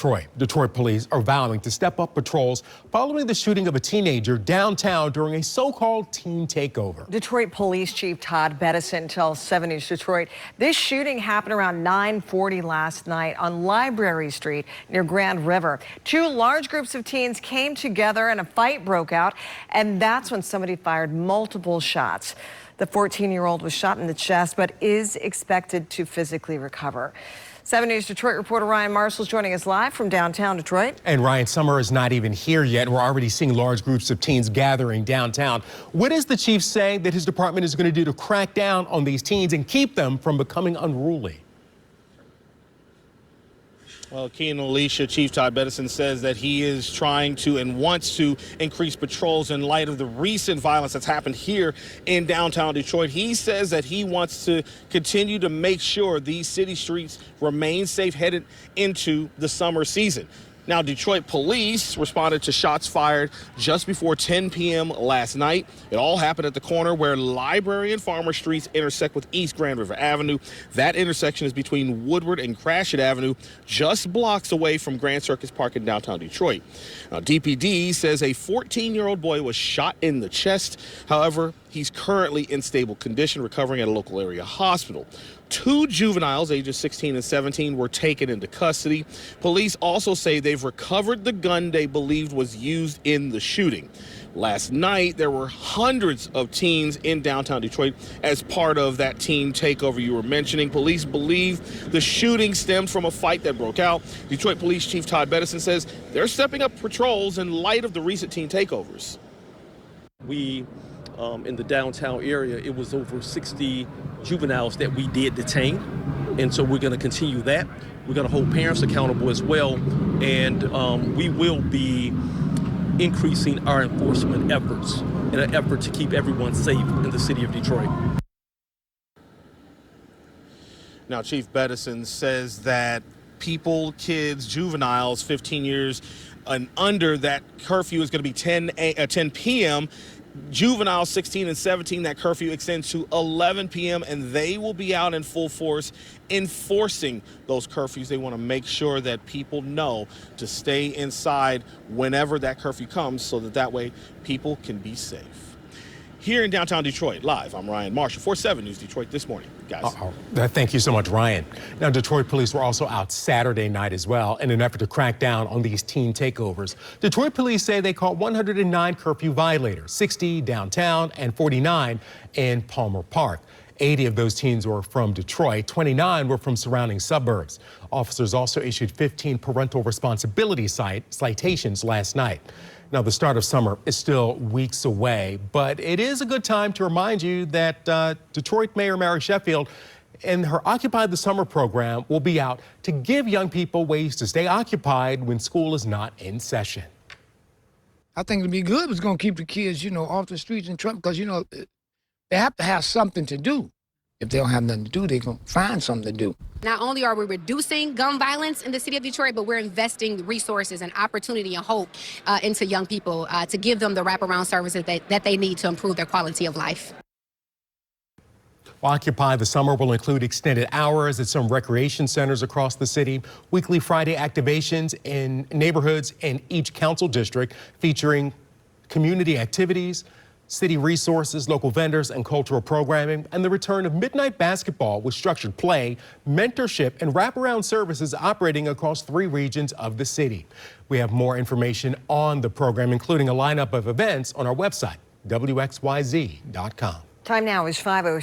Detroit. Detroit police are vowing to step up patrols following the shooting of a teenager downtown during a so-called teen takeover. Detroit Police Chief Todd Bedison tells 7 News Detroit this shooting happened around 9:40 last night on Library Street near Grand River. Two large groups of teens came together and a fight broke out, and that's when somebody fired multiple shots. The 14-year-old was shot in the chest but is expected to physically recover. 7 News Detroit reporter Ryan Marshall is joining us live from downtown Detroit. And Ryan, summer is not even here yet. We're already seeing large groups of teens gathering downtown. What is the chief saying that his department is going to do to crack down on these teens and keep them from becoming unruly? Well, Keen Alicia, Chief Todd Bedison says that he is trying to and wants to increase patrols in light of the recent violence that's happened here in downtown Detroit. He says that he wants to continue to make sure these city streets remain safe headed into the summer season. Now, Detroit police responded to shots fired just before 10 p.m. last night. It all happened at the corner where Library and Farmer Streets intersect with East Grand River Avenue. That intersection is between Woodward and Gratiot Avenue, just blocks away from Grand Circus Park in downtown Detroit. Now, DPD says a 14-year-old boy was shot in the chest. However, he's currently in stable condition, recovering at a local area hospital. Two juveniles, ages 16 and 17, were taken into custody. Police also say they've recovered the gun they believed was used in the shooting. Last night, there were hundreds of teens in downtown Detroit as part of that teen takeover you were mentioning. Police believe the shooting stemmed from a fight that broke out. Detroit Police Chief Todd Bedison says they're stepping up patrols in light of the recent teen takeovers. In the downtown area, it was over 60 juveniles that we did detain. And so we're going to continue that. We're going to hold parents accountable as well. And we will be increasing our enforcement efforts in an effort to keep everyone safe in the city of Detroit. Now, Chief Bedison says that people, kids, juveniles, 15 years and under, that curfew is going to be 10 p.m. Juveniles 16 and 17, that curfew extends to 11 p.m. and they will be out in full force enforcing those curfews. They want to make sure that people know to stay inside whenever that curfew comes so that way people can be safe. Here in downtown Detroit, live, I'm Ryan Marshall, 4/7 News Detroit this morning, guys. Thank you so much, Ryan. Now, Detroit police were also out Saturday night as well in an effort to crack down on these teen takeovers. Detroit police say they caught 109 curfew violators, 60 downtown and 49 in Palmer Park. 80 of those teens were from Detroit, 29 were from surrounding suburbs. Officers also issued 15 parental responsibility citations last night. Now, the start of summer is still weeks away, but it is a good time to remind you that Detroit Mayor Mary Sheffield and her Occupy the Summer program will be out to give young people ways to stay occupied when school is not in session. I think it'd be good. It's going to keep the kids, off the streets and trouble because, they have to have something to do. If they don't have nothing to do, they're going to find something to do. Not only are we reducing gun violence in the city of Detroit, but we're investing resources and opportunity and hope into young people to give them the wraparound services that they need to improve their quality of life. Occupy the Summer will include extended hours at some recreation centers across the city, weekly Friday activations in neighborhoods in each council district featuring community activities, city resources, local vendors, and cultural programming, and the return of midnight basketball with structured play, mentorship, and wraparound services operating across 3 regions of the city. We have more information on the program, including a lineup of events on our website, WXYZ.com. Time now is 5:07.